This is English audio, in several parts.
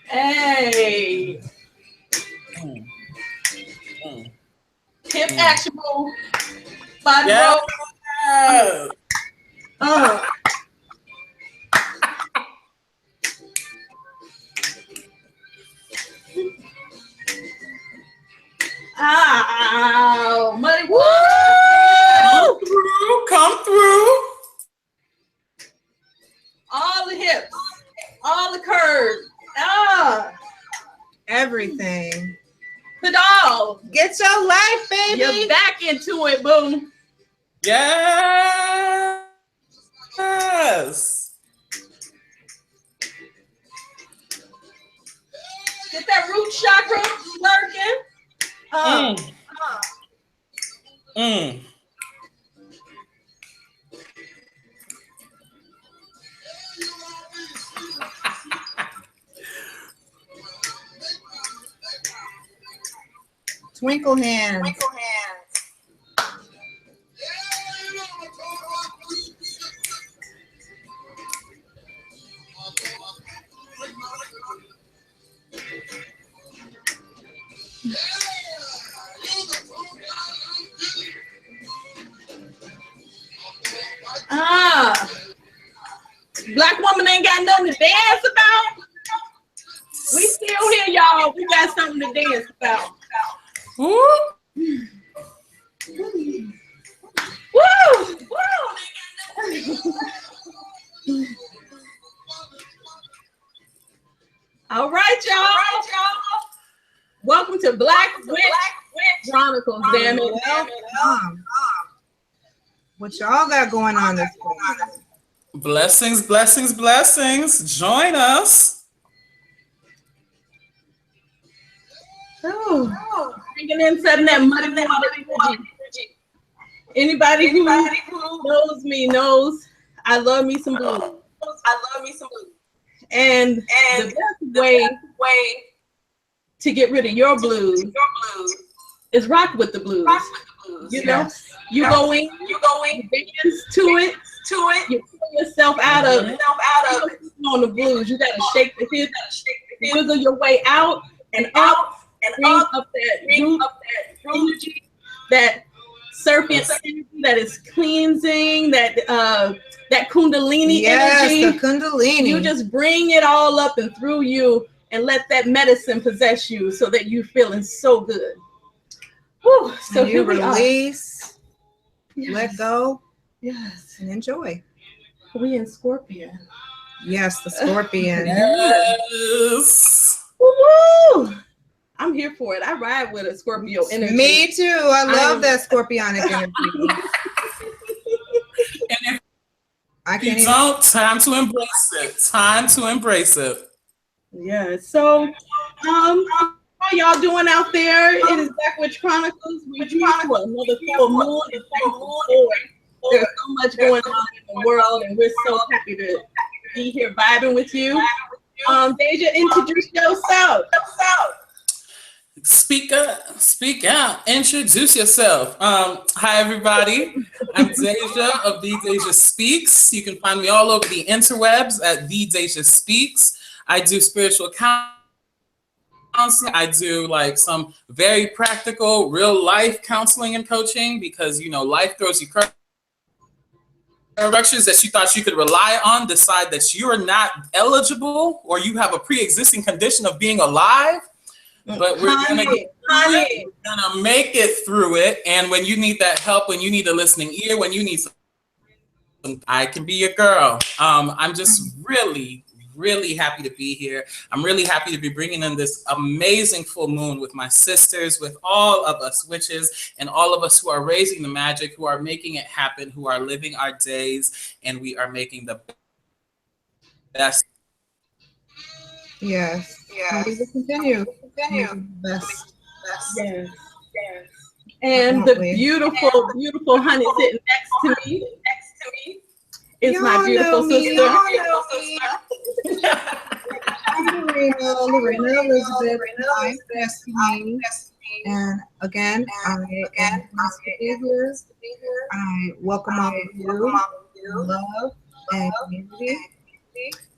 Hey. Hip action move. Body roll. Ow, money. Woo! Come through. All the hips, all the curves. Everything. Pedal. Get your life, baby. You're back into it, boom. Yes. Get that root chakra working. Twinkle hands. Black woman ain't got nothing to dance about. We still here, y'all. We got something to dance about. Woo! Woo! All right, y'all. Welcome to Black Witch Chronicles, damn it. What y'all got going on this week? Blessings, blessings, blessings. Join us. Drinking in, setting that muddy water. Anybody who knows me knows I love me some blues. And the best way to get rid of your blues is rock with the blues. You know, you go in, you dance to it, you pull yourself out of it. On the blues, you gotta shake the hips, wiggle your way out and up, and bring up that energy, that serpent energy that is cleansing, that kundalini energy. Yes, the kundalini. You just bring it all up and through you and let that medicine possess you so that you're feeling so good. Whew, so you release, let go, and enjoy. We in Scorpion. Yes, the Scorpion. Yes. Woo-hoo! I'm here for it. I ride with a Scorpio energy. Me too. I love that Scorpionic energy. And if you don't, time to embrace it. Time to embrace it. Yeah. So, how y'all doing out there? It is Black Witch Chronicles. We're here for another full moon. There's so much going on in the world, and we're so happy to be here vibing with you. Déjà, introduce yourself. Speak up, speak out, introduce yourself. Hi everybody, I'm Déjà of The Déjà Speaks. You can find me all over the interwebs at The Déjà Speaks. I do spiritual counseling. I do like some very practical, real life counseling and coaching because you know life throws you structures that you thought you could rely on, decide that you are not eligible or you have a pre-existing condition of being alive. But we're gonna make it through it. And when you need that help, when you need a listening ear, when you need some, I can be your girl. I'm just really happy to be here. I'm really happy to be bringing in this amazing full moon with my sisters, with all of us witches, and all of us who are raising the magic, who are making it happen, who are living our days, and we are making the best. Yes. Yeah. We will continue. Best. Yes. And the beautiful honey sitting next to me is my beautiful sister. I'm Lorena Elizabeth. I'm Destiny. And again, I'm happy to be here. I welcome all of you love, and community.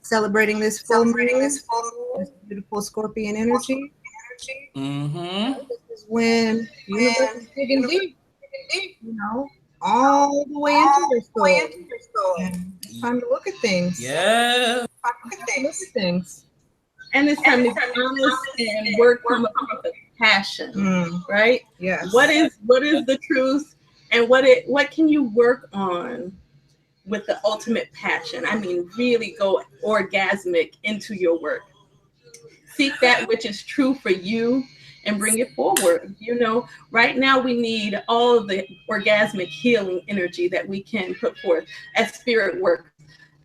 Celebrating this full moon, this beautiful Scorpion energy. Mm-hmm. This is when the universe is digging deep, all the way into your soul. And it's time to look at things. Yeah. Look at things. And it's time to be honest and work from a place of passion, right? Yes. What is the truth, and what can you work on with the ultimate passion? I mean, really go orgasmic into your work. Seek that which is true for you and bring it forward. Right now we need all of the orgasmic healing energy that we can put forth as spirit work,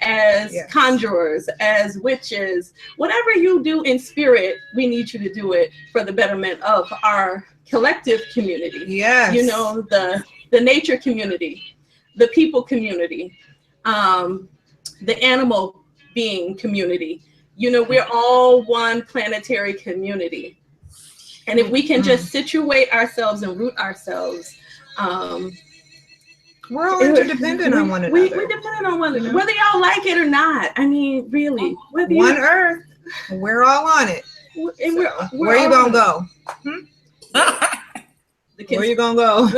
as conjurers, as witches. Whatever you do in spirit, we need you to do it for the betterment of our collective community. Yes. The nature community, the people community, the animal being community. We're all one planetary community. And if we can just situate ourselves and root ourselves, we're all interdependent on one another. We're dependent on one another, whether y'all like it or not. I mean, really. One Earth. We're all on it. Where you gonna go? Where you gonna go?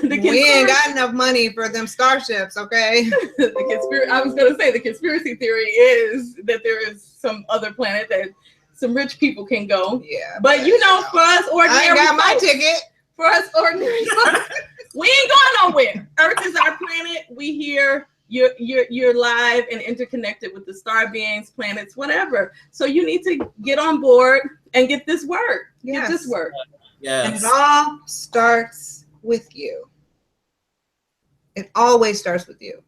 We ain't got enough money for them starships, okay? I was gonna say the conspiracy theory is that there is some other planet that some rich people can go. Yeah. But for us ordinary, I ain't got my ticket. For us ordinary folks, we ain't going nowhere. Earth is our planet. We here. You're live and interconnected with the star beings, planets, whatever. So you need to get on board and get this work. Yes. Get this work. Yes. And it all starts with you. It always starts with you.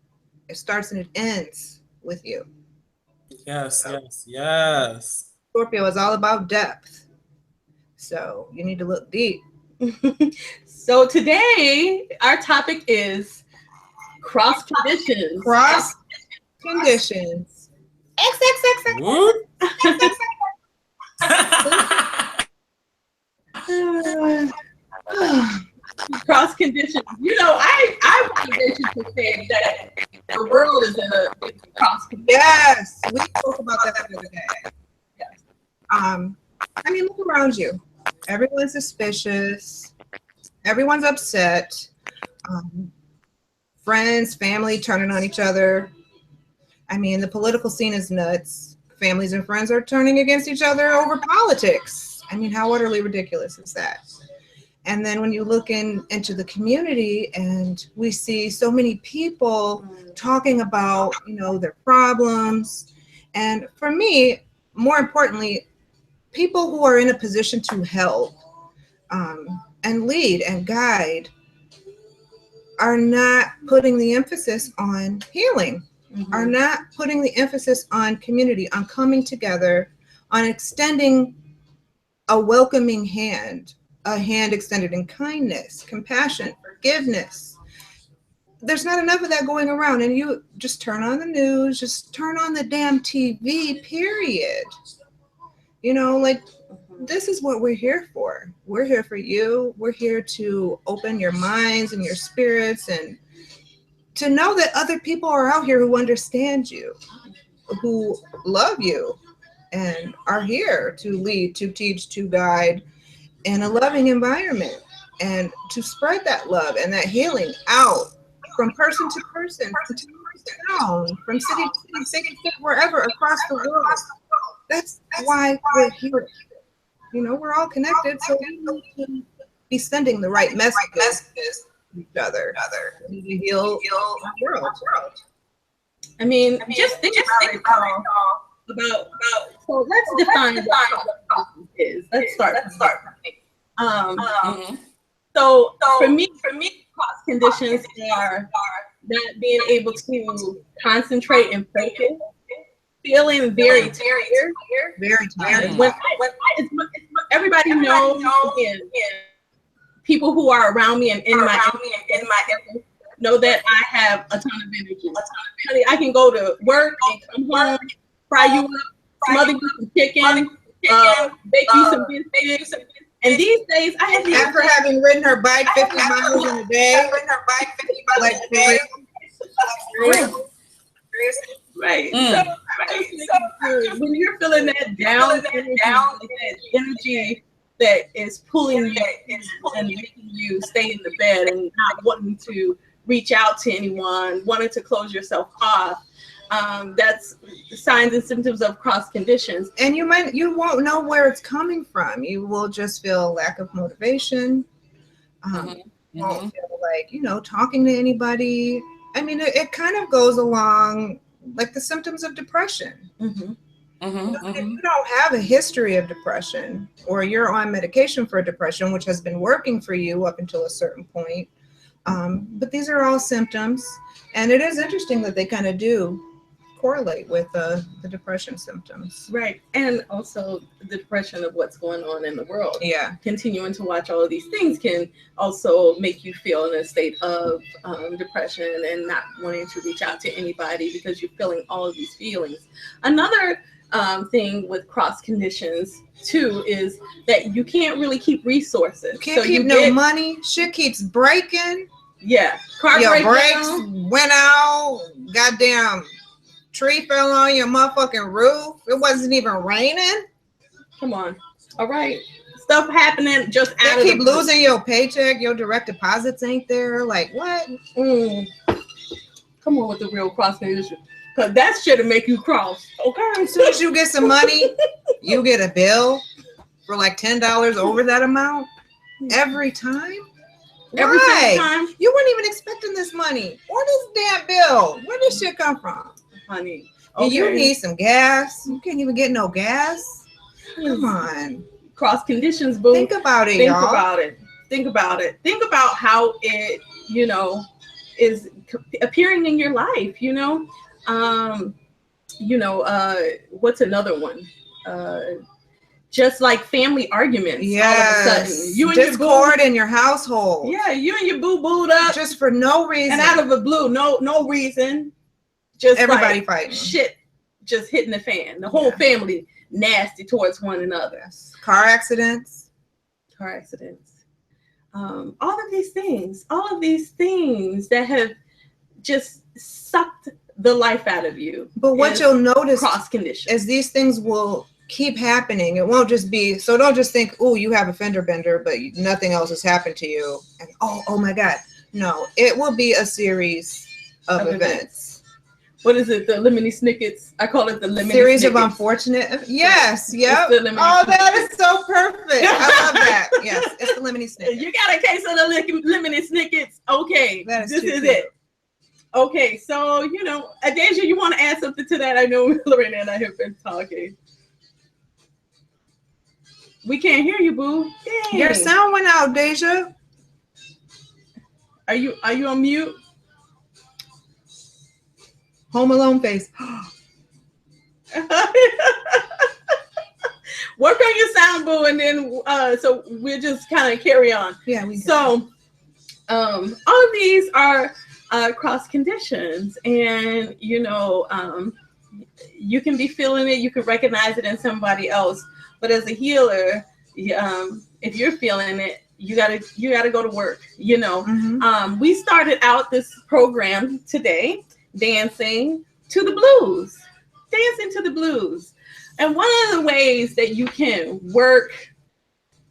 It starts and it ends with you. Yes, yes, yes. Scorpio is all about depth. So you need to look deep. So today, our topic is cross conditions. Cross conditions. Cross conditions. I want to venture to say that the world is in a cross condition. Yes, we spoke about that the other day. Yes. I mean, look around you. Everyone's suspicious. Everyone's upset. Friends, family turning on each other. I mean, the political scene is nuts. Families and friends are turning against each other over politics. I mean, how utterly ridiculous is that? And then when you look into the community and we see so many people talking about, their problems. And for me, more importantly, people who are in a position to help and lead and guide are not putting the emphasis on healing, are not putting the emphasis on community, on coming together, on extending a welcoming hand, a hand extended in kindness, compassion, forgiveness. There's not enough of that going around. And you just turn on the news, just turn on the damn TV, period. This is what we're here for. We're here for you. We're here to open your minds and your spirits and to know that other people are out here who understand you, who love you, and are here to lead, to teach, to guide in a loving environment and to spread that love and that healing out from person to person, from town to town, from city to city, wherever across the world. That's why we're here. We're all connected, so we need to be sending the right messages to each other. We need to heal the world. I mean, just think about it all. So let's define what cross is. Let's start. So for me, cross conditions are not being able to concentrate and focus, feeling very tired. Very tired. When everybody knows, again, people who are around me and in my know that I have a ton of energy. Honey, I can go to work and come home, fry you up, smother you some chicken, bake you some biscuits. And these days, I have after having ridden her bike 50 miles in a day, energy that is pulling you and making you stay in the bed and not wanting to reach out to anyone, wanting to close yourself off. That's signs and symptoms of cross conditions. And you won't know where it's coming from. You will just feel lack of motivation. You won't feel like, talking to anybody. I mean, it kind of goes along like the symptoms of depression. If you don't have a history of depression, or you're on medication for depression, which has been working for you up until a certain point, but these are all symptoms, and it is interesting that they kind of do correlate with the depression symptoms. Right. And also the depression of what's going on in the world. Yeah. Continuing to watch all of these things can also make you feel in a state of depression and not wanting to reach out to anybody because you're feeling all of these feelings. Another thing with cross conditions too is that you can't really keep resources. You can't keep no money. Shit keeps breaking. Yeah. Your brakes went out. Goddamn tree fell on your motherfucking roof. It wasn't even raining. Come on. All right. Stuff happening just out of keep losing your paycheck. Your direct deposits ain't there. Like what? Come on with the real cross condition. Because that shit'll make you cross. Okay. As soon as you get some money, you get a bill for like $10 over that amount every time. Every time. You weren't even expecting this money or this damn bill. Where did this shit come from? Honey. Okay. You need some gas. You can't even get no gas. Come on. Cross conditions, boo. Think about it, Think y'all. about it. Think about it. Think about how it, is appearing in your life, what's another one? Just like family arguments. Yes. All of a sudden. You and discord in your household. Yeah, you and your boo booed up. Just for no reason. And out of the blue, no reason. Just everybody fighting. Shit just hitting the fan. The whole family nasty towards one another. Yes. Car accidents. All of these things that have just sucked the life out of you. But what you'll notice cross conditions is these things will keep happening. It won't just be, so don't just think, oh, you have a fender bender, but nothing else has happened to you. And oh my God. No, it will be a series of events. What is it? The lemony snickets? I call it the lemony series snickets. Of unfortunate. Yes. Yep. Oh, that is so perfect. I love that. Yes. It's the lemony snickets. You got a case of the lemony snickets. Okay. This is it. Okay. So, Déjà, you want to add something to that? I know Lorena and I have been talking. We can't hear you, boo. Dang. Your sound went out, Déjà. Are you on mute? Home Alone face. Work on your sound, boo, and then so we'll just kind of carry on. Yeah, we. So, all of these are cross conditions, and you can be feeling it, you can recognize it in somebody else, but as a healer, if you're feeling it, you gotta go to work. We started out this program today. Dancing to the blues. And one of the ways that you can work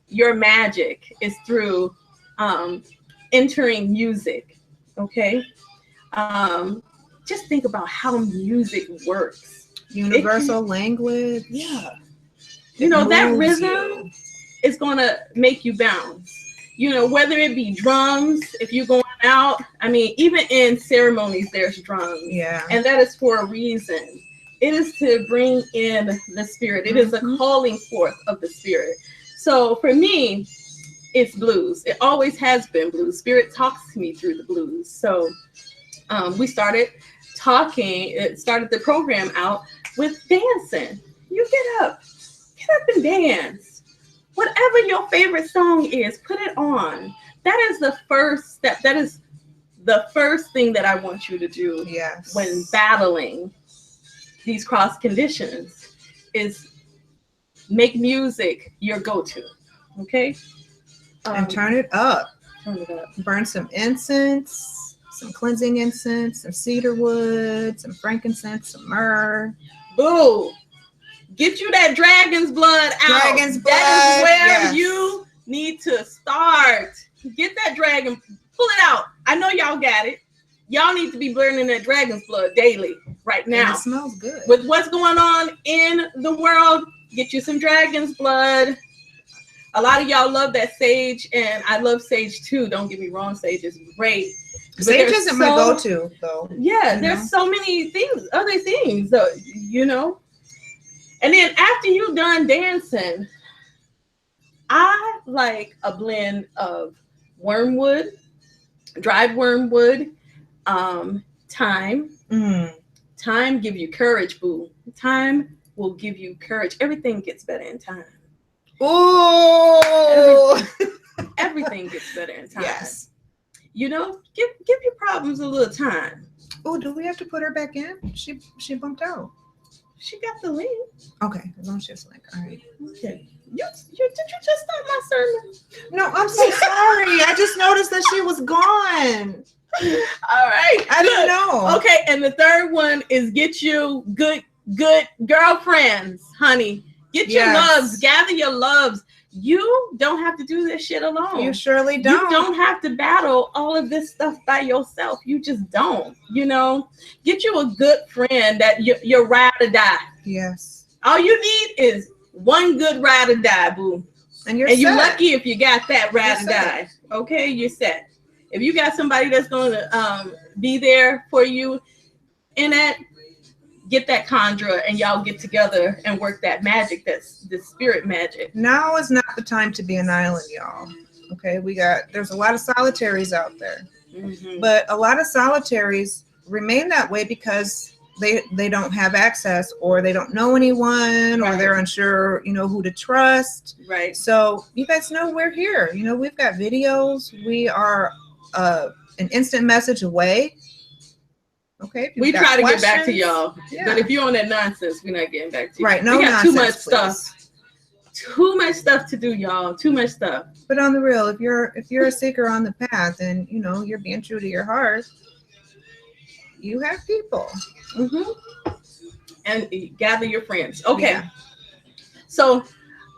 your magic is through entering music. Okay. Just think about how music works. Universal language. Yeah. That rhythm is going to make you bounce. Whether it be drums, if you're going out, even in ceremonies, there's drums. Yeah. And that is for a reason. It is to bring in the spirit. It is a calling forth of the spirit. So for me, it's blues. It always has been blues. Spirit talks to me through the blues. So we started the program out with dancing. You get up and dance. Whatever your favorite song is, put it on. That is the first step. That is the first thing that I want you to do when battling these cross conditions is make music your go-to. Okay? And turn it up. Turn it up. Burn some incense, some cleansing incense, some cedar wood, some frankincense, some myrrh. Boo! Get you that dragon's blood out. Dragon's blood. That is where yes. you need to start. Get that dragon, pull it out. I know y'all got it. Y'all need to be burning that dragon's blood daily right now. And it smells good. With what's going on in the world, get you some dragon's blood. A lot of y'all love that sage, and I love sage too. Don't get me wrong, sage is great. Sage isn't my go-to though. Yeah, there's so many things, other things, you know. And then after you done dancing, I like a blend of wormwood, dried wormwood, thyme. Thyme give you courage, boo. Thyme will give you courage. Everything gets better in time. Oh, everything gets better in time. Yes. You know, give your problems a little time. Oh, do we have to put her back in? She bumped out. She got the link. Okay, as long as she has the link. All right. Okay. Did you just start my sermon? No, I'm so sorry. I just noticed that she was gone. All right. I didn't know. Okay, and the third one is get you good girlfriends, honey. Get your loves. Gather your loves. You don't have to do this shit alone. You surely don't. You don't have to battle all of this stuff by yourself. You just don't. You know, get you a good friend that you're ride or die. Yes. All you need is one good ride or die, boo. And you're lucky if you got that ride or die. Okay, you're set. If you got somebody that's going to be there for you in that, get that conjurer and y'all get together and work that magic. That's the spirit magic. Now is not the time to be an island, y'all. Okay, there's a lot of solitaries out there, but a lot of solitaries remain that way because they don't have access, or they don't know anyone, or they're unsure, who to trust. Right. So you guys know we're here. We've got videos. We are an instant message away. Okay. We try to get back to y'all, but if you're on that nonsense, we're not getting back to you. Right. No, we got nonsense, too much please. stuff. Too much stuff to do, y'all. Too much stuff. But on the real, if you're a seeker on the path, and you're being true to your heart, you have people. And gather your friends. Okay. Yeah. So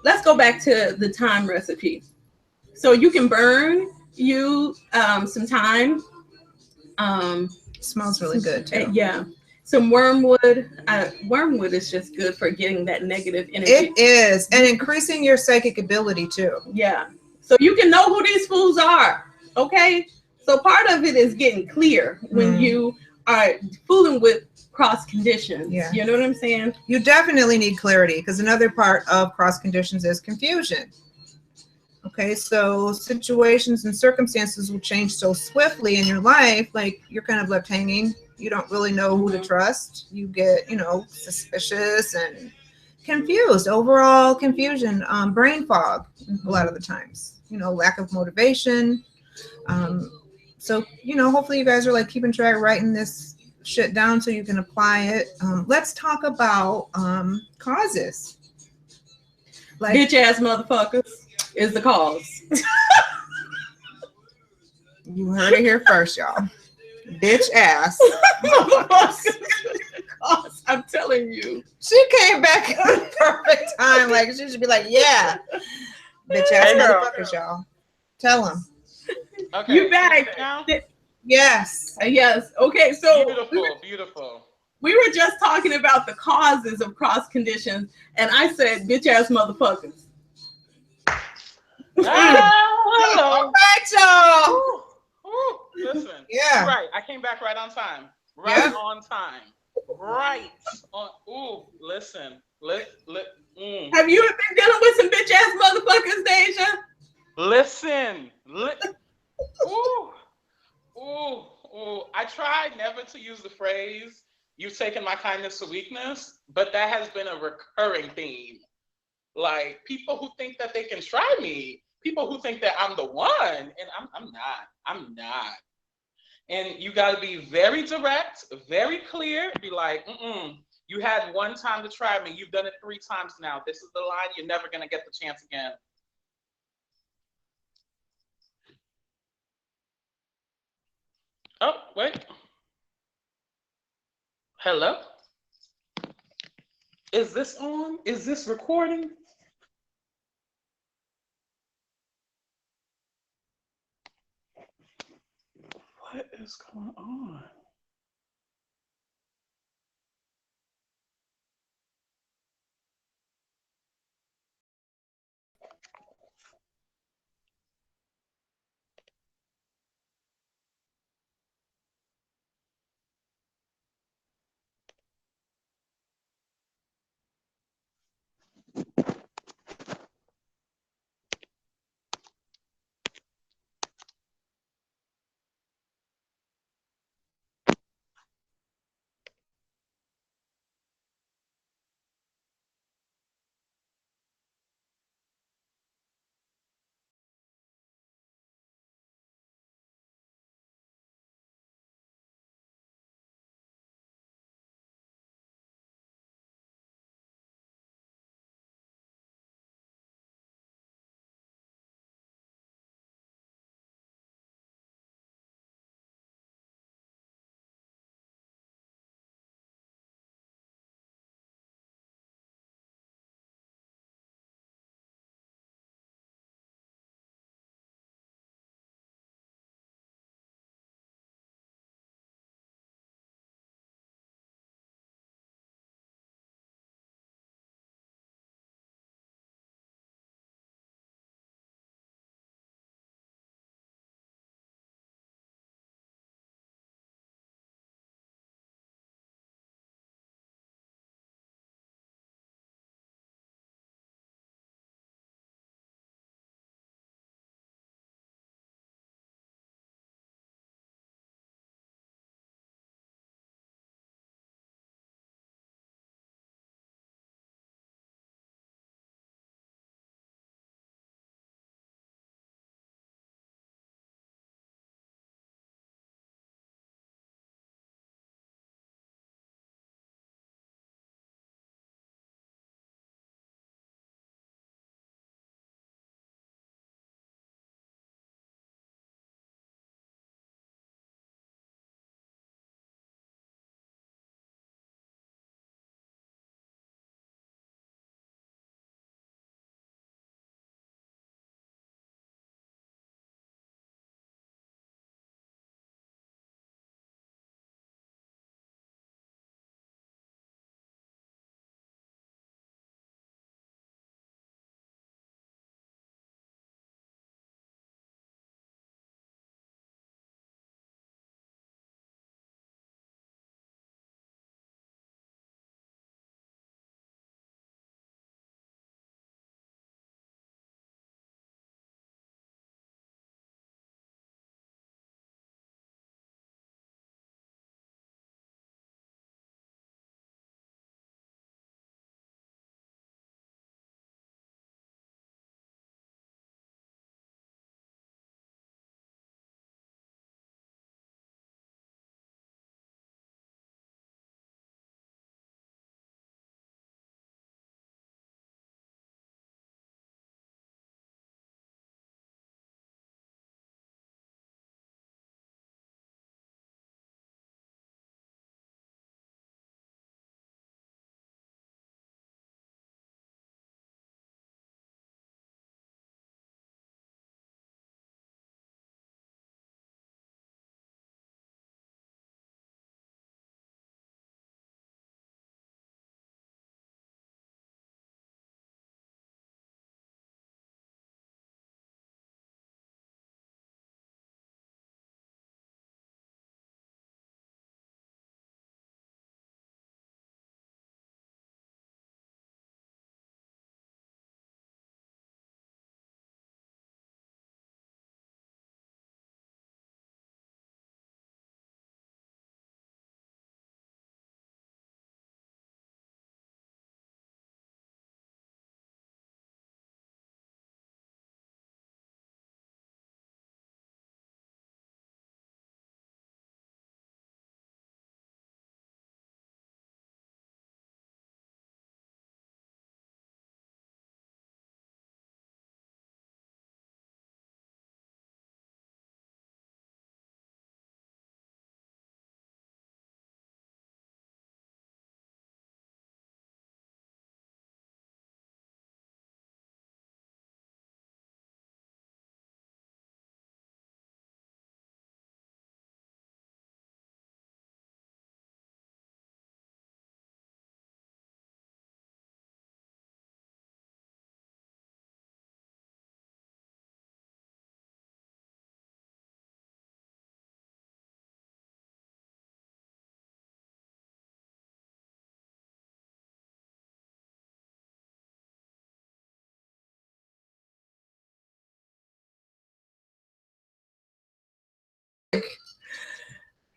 let's go back to the thyme recipe. So you can burn some thyme. Smells really good too. Yeah. Some wormwood. Wormwood is just good for getting that negative energy. It is. And increasing your psychic ability too. Yeah. So you can know who these fools are. Okay. So part of it is getting clear when you are fooling with cross conditions. Yeah. You know what I'm saying? You definitely need clarity, because another part of cross conditions is confusion. Okay, so situations and circumstances will change so swiftly in your life, like you're kind of left hanging. You don't really know who to trust. You get, suspicious and confused. Overall confusion, brain fog a lot of the times. Lack of motivation. So, hopefully you guys are like keeping track, writing this shit down so you can apply it. Let's talk about causes. Like bitch ass motherfuckers is the cause. You heard it here first, y'all. Bitch ass motherfuckers. I'm telling you. She came back at the perfect time. Like she should be like, yeah. Bitch ass motherfuckers, y'all. Tell them. Okay. You back now? Yes. Yes. Okay. So beautiful. We were just talking about the causes of cross conditions, and I said, bitch ass motherfuckers. All right, y'all. Listen. Yeah. Right. I came back right on time. Right on time. Right on. Ooh, listen. Have you been dealing with some bitch ass motherfuckers, Déjà? Listen. Ooh. I tried never to use the phrase, "You've taken my kindness to weakness," but that has been a recurring theme. Like people who think that they can try me, people who think that I'm the one, and I'm not. And you got to be very direct, very clear. Be like, you had one time to try me. You've done it 3 times now. This is the line. You're never gonna get the chance again. Oh, wait. Hello? Is this on? Is this recording? What is going on?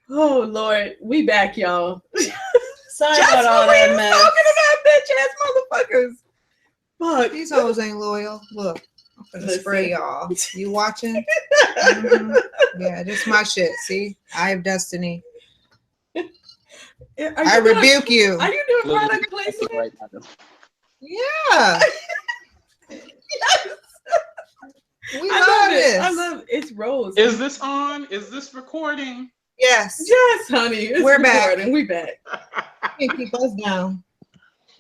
Oh Lord, we back, y'all. Sorry Just about all when we that was mess. talking about bitch ass motherfuckers. Fuck. These hoes ain't loyal. Look, I'm gonna Listen. spray y'all. You watching? Yeah, this my shit. See, I have destiny. I rebuke you. Are you doing product placement? Right now. Yeah. Yes. We I love love this. it. I love it's Rose. Is this on? Is this recording? Yes. Yes, honey. It's We're back. recording. We back. You can't keep us down.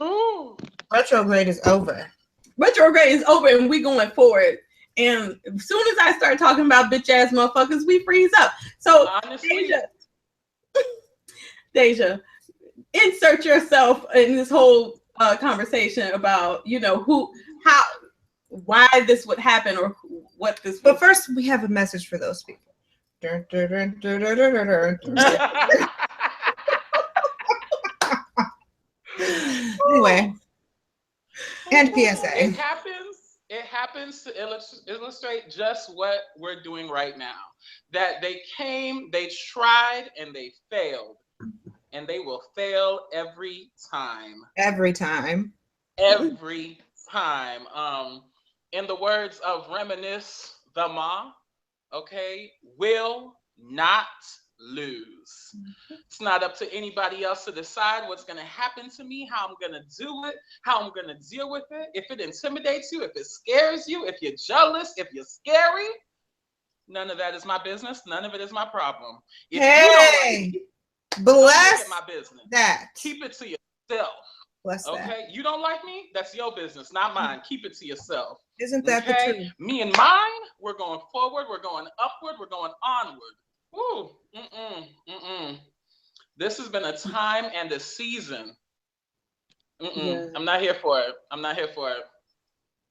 Ooh. Retrograde is over. Retrograde is over and we going forward. And as soon as I start talking about bitch ass motherfuckers, we freeze up. So Honestly, Déjà, insert yourself in this whole conversation about, you know, why this would happen or what this. But first, we have a message for those people. Dun, dun, dun, dun, dun, dun, dun, dun. Anyway, and PSA. It happens to illustrate just what we're doing right now. That they came, they tried, and they failed. And they will fail every time. Every time. Every time. In the words of Reminisce the Ma, okay, will not lose. It's not up to anybody else to decide what's going to happen to me, how I'm going to do it, how I'm going to deal with it. If it intimidates you, if it scares you, if you're jealous, if you're scary, none of that is my business. None of it is my problem. If you don't like it, bless my business. That. Keep it to yourself. Bless that. Okay, you don't like me? That's your business, not mine. Keep it to yourself. Isn't that the truth? Me and mine, we're going forward, we're going upward, we're going onward. Ooh, This has been a time and a season. Yeah. I'm not here for it. I'm not here for it.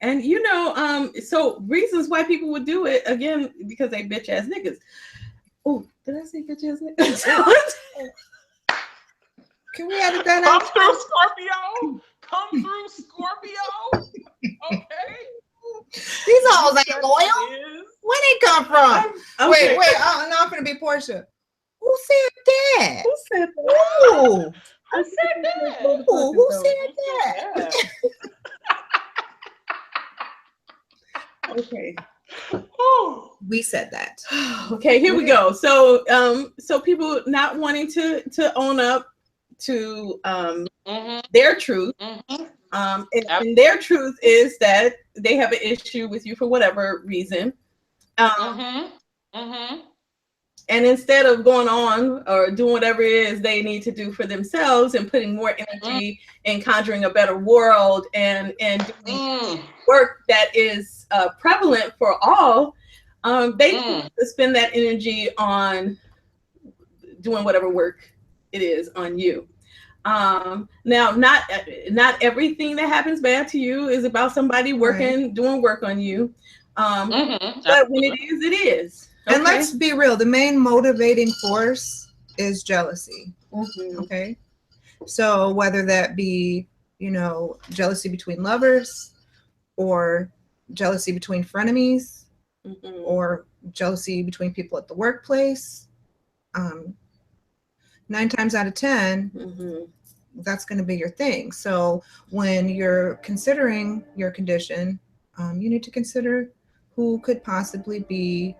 And you know, so reasons why people would do it, again, because they bitch ass niggas. Oh, did I say bitch ass niggas? Can we edit that Come out? through, Scorpio. Come through, Scorpio. Okay. These hoes ain't loyal. Where they come from? Okay. Wait. I'm not gonna be Portia. Who said that? Who said that? Ooh. Who said that? Ooh, who said that? Okay. We said that. Okay, here we go. So so people not wanting to own up to their truth. And their truth is that they have an issue with you for whatever reason. And instead of going on or doing whatever it is they need to do for themselves and putting more energy in conjuring a better world and doing work that is prevalent for all, they spend that energy on doing whatever work it is on you. Now, not everything that happens bad to you is about somebody doing work on you. But when it is. Okay? And let's be real, the main motivating force is jealousy. Okay. So whether that be, you know, jealousy between lovers or jealousy between frenemies or jealousy between people at the workplace, 9 times out of 10, that's going to be your thing. So when you're considering your condition, you need to consider who could possibly be,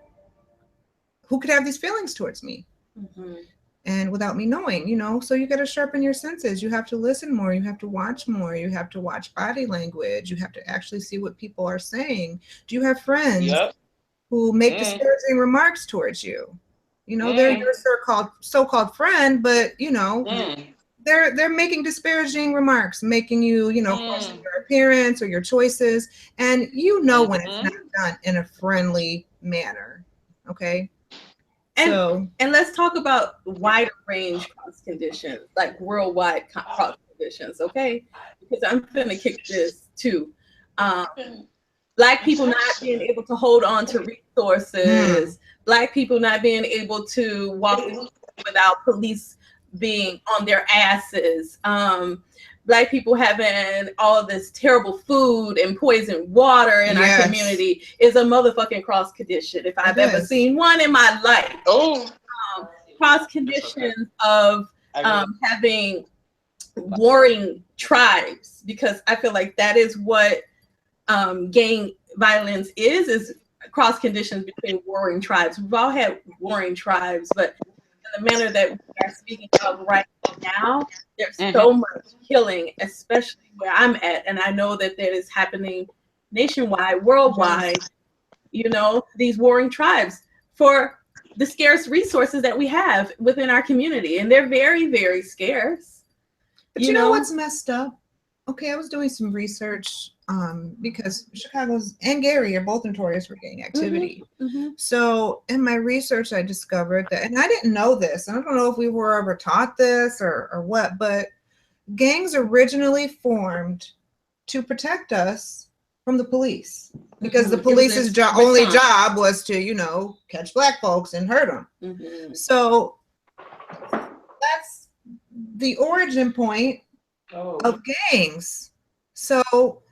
who could have these feelings towards me. And without me knowing, you know, so you got to sharpen your senses. You have to listen more. You have to watch more. You have to watch body language. You have to actually see what people are saying. Do you have friends who make disparaging remarks towards you? You know, they're your so-called friend, but you know, they're making disparaging remarks, making you, you know, question your appearance or your choices, and you know when it's not done in a friendly manner. Okay. And let's talk about wider range cross conditions, like worldwide cross conditions, okay? Because I'm gonna kick this too. Black people not being able to hold on to resources, Black people not being able to walk without police being on their asses, Black people having all this terrible food and poisoned water in our community is a motherfucking cross condition. If I've ever seen one in my life. Cross conditions of having warring tribes, because I feel like that is what gang violence is cross conditions between warring tribes. We've all had warring tribes, but in the manner that we are speaking of right now, there's so much killing, especially where I'm at, and I know that that is happening nationwide, worldwide. You know, these warring tribes for the scarce resources that we have within our community, and they're very, very scarce. But you know what's messed up? Okay, I was doing some research because Chicago's and Gary are both notorious for gang activity. So in my research, I discovered that, and I didn't know this, and I don't know if we were ever taught this or what, but gangs originally formed to protect us from the police, because the police's only job was to, you know, catch Black folks and hurt them. So that's the origin point of gangs. So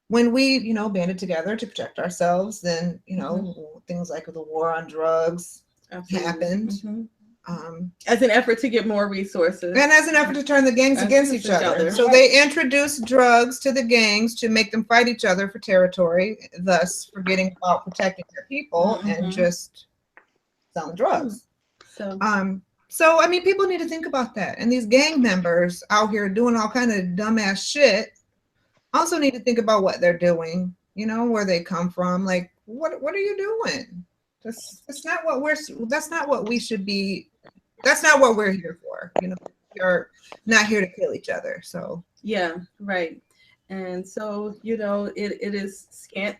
when we, you know, banded together to protect ourselves, then, you know, things like the war on drugs happened. As an effort to get more resources. And as an effort to turn the gangs against each other. So they introduced drugs to the gangs to make them fight each other for territory, thus forgetting about protecting their people and just selling drugs. So I mean, people need to think about that. And these gang members out here doing all kind of dumbass shit also need to think about what they're doing, you know, where they come from. Like, what are you doing? That's not what we should be. That's not what we're here for. You know, we're not here to kill each other. So yeah, right. And so, you know, it is scant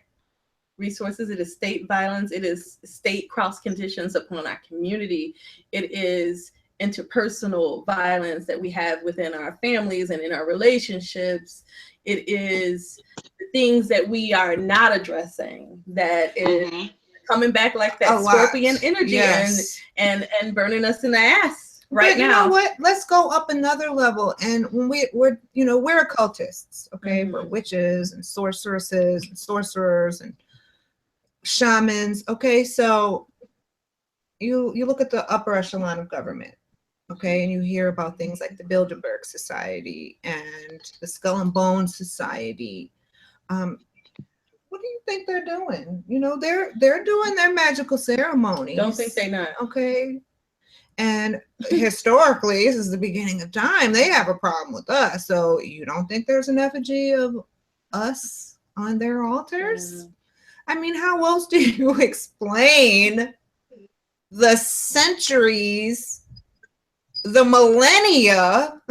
resources, it is state violence, it is state cross conditions upon our community, it is interpersonal violence that we have within our families and in our relationships, it is the things that we are not addressing that is coming back like that scorpion energy and burning us in the ass right now. You know what? Let's go up another level. And when we're you know, we're occultists, okay? We're witches and sorceresses and sorcerers and shamans. Okay, so you look at the upper echelon of government, okay, and you hear about things like the Bilderberg Society and the Skull and Bones Society. What do you think they're doing? You know, they're doing their magical ceremonies. Don't think they're not. Okay. And historically, this is the beginning of time, they have a problem with us. So you don't think there's an effigy of us on their altars? I mean, how else do you explain the centuries, the millennia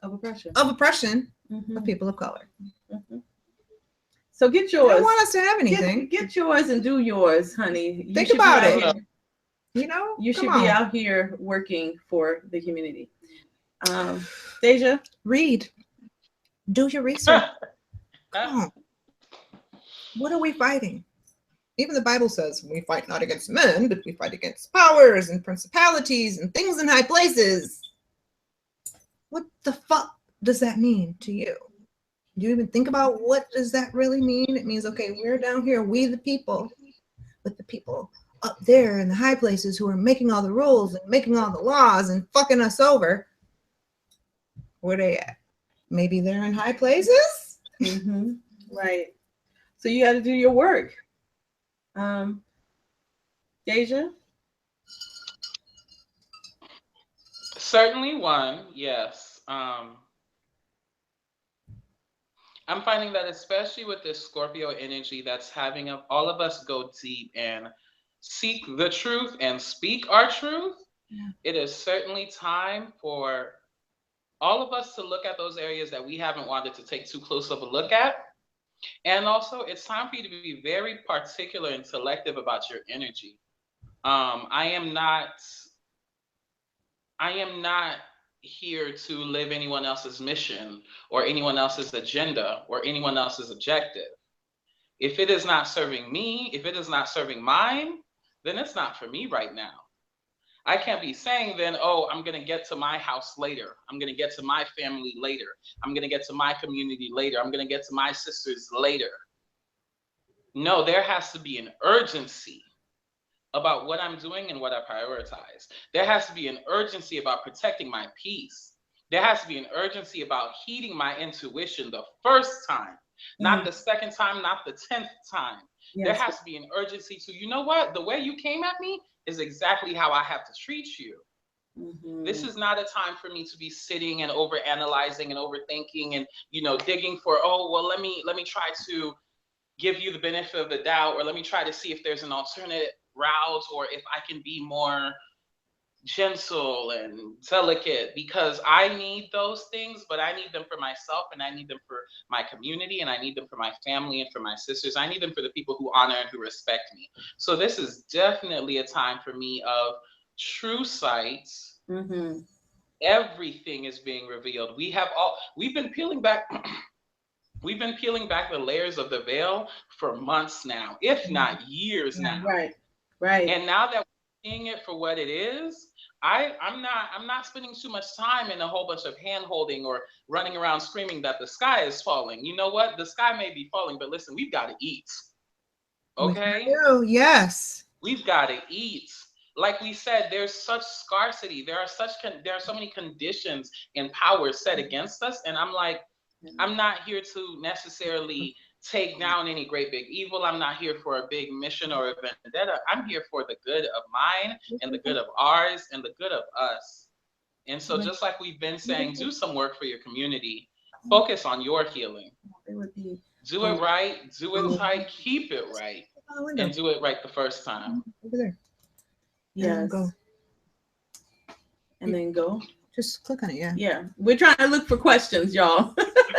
of oppression of people of color? So get yours. I don't want us to have anything. Get yours and do yours, honey. Think about it. You know, you should be out here working for the community. Déjà, read. Do your research. Come on. What are we fighting? Even the Bible says we fight not against men, but we fight against powers and principalities and things in high places. What the fuck does that mean to you? Do you even think about what does that really mean? It means, okay, we're down here, we the people, but the people up there in the high places who are making all the rules and making all the laws and fucking us over, where they at? Maybe they're in high places? Right. So you got to do your work. Déjà? Certainly one, yes. I'm finding that especially with this Scorpio energy that's having all of us go deep and seek the truth and speak our truth, it is certainly time for all of us to look at those areas that we haven't wanted to take too close of a look at. And also, it's time for you to be very particular and selective about your energy. I am not here to live anyone else's mission or anyone else's agenda or anyone else's objective. If it is not serving me, if it is not serving mine, then it's not for me right now. I can't be saying then, oh, I'm going to get to my house later. I'm going to get to my family later. I'm going to get to my community later. I'm going to get to my sisters later. No, there has to be an urgency about what I'm doing and what I prioritize. There has to be an urgency about protecting my peace. There has to be an urgency about heeding my intuition the first time, not the second time, not the 10th time. Yes. There has to be an urgency to, you know what? The way you came at me is exactly how I have to treat you. Mm-hmm. This is not a time for me to be sitting and overanalyzing and overthinking and, you know, digging for, oh, well, let me try to give you the benefit of the doubt, or let me try to see if there's an alternate route, or if I can be more gentle and delicate, because I need those things, but I need them for myself, and I need them for my community, and I need them for my family and for my sisters. I need them for the people who honor and who respect me. So this is definitely a time for me of true sight. Mm-hmm. Everything is being revealed. We've been peeling back the layers of the veil for months now, if not years now. Right. And now that we're seeing it for what it is, I'm not spending too much time in a whole bunch of hand holding or running around screaming that the sky is falling. You know what? The sky may be falling, but listen, we've got to eat. Okay? Yes. We've got to eat. Like we said, there's such scarcity. There are so many conditions and powers set against us. And I'm like, I'm not here to necessarily take down any great big evil. I'm not here for a big mission or a vendetta. I'm here for the good of mine and the good of ours and the good of us. And so just like we've been saying, do some work for your community. Focus on your healing. Do it right, do it tight, keep it right, and do it right the first time. Over there. Yes. And then go. Just click on it, yeah. Yeah. We're trying to look for questions, y'all.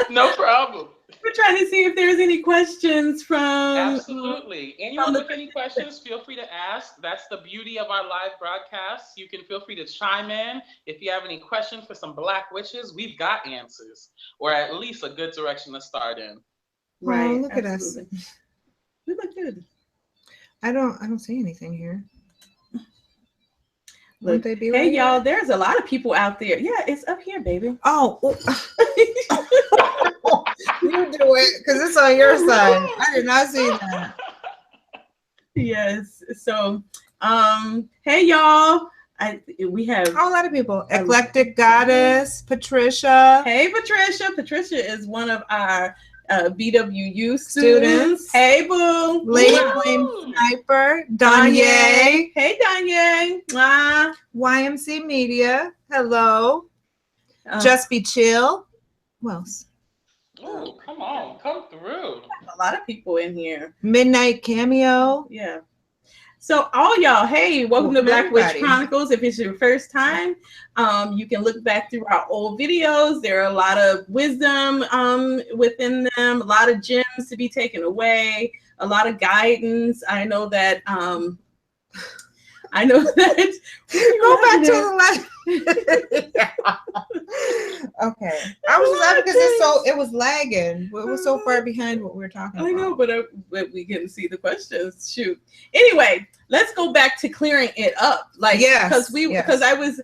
No problem. We're trying to see if there's any questions from... Absolutely. Anyone with any questions, feel free to ask. That's the beauty of our live broadcasts. You can feel free to chime in. If you have any questions for some Black witches, we've got answers, or at least a good direction to start in. Right. Oh, look absolutely. At us. We look good. I don't see anything here. Look, hey, right y'all, here? There's a lot of people out there. Yeah, it's up here, baby. Oh. You do it, because it's on your side. I did not see that. Yes. So, hey, y'all. We have a lot of people. Eclectic Goddess, Patricia. Hey, Patricia. Patricia is one of our BWU students. Hey, boo. Lady Flame Sniper. Danye. Hey, Danye. YMC Media. Hello. Just Be Chill. Who else? Oh, come on. Come through. A lot of people in here. Midnight Cameo. Yeah. So all y'all, hey, welcome to Black Witch Chronicles. If it's your first time, you can look back through our old videos. There are a lot of wisdom within them, a lot of gems to be taken away, a lot of guidance. I know that go back to the left. Okay. I was just laughing because it was lagging. It was so far behind what we were talking about. I know, but we couldn't see the questions. Shoot. Anyway, let's go back to clearing it up. Like, because I was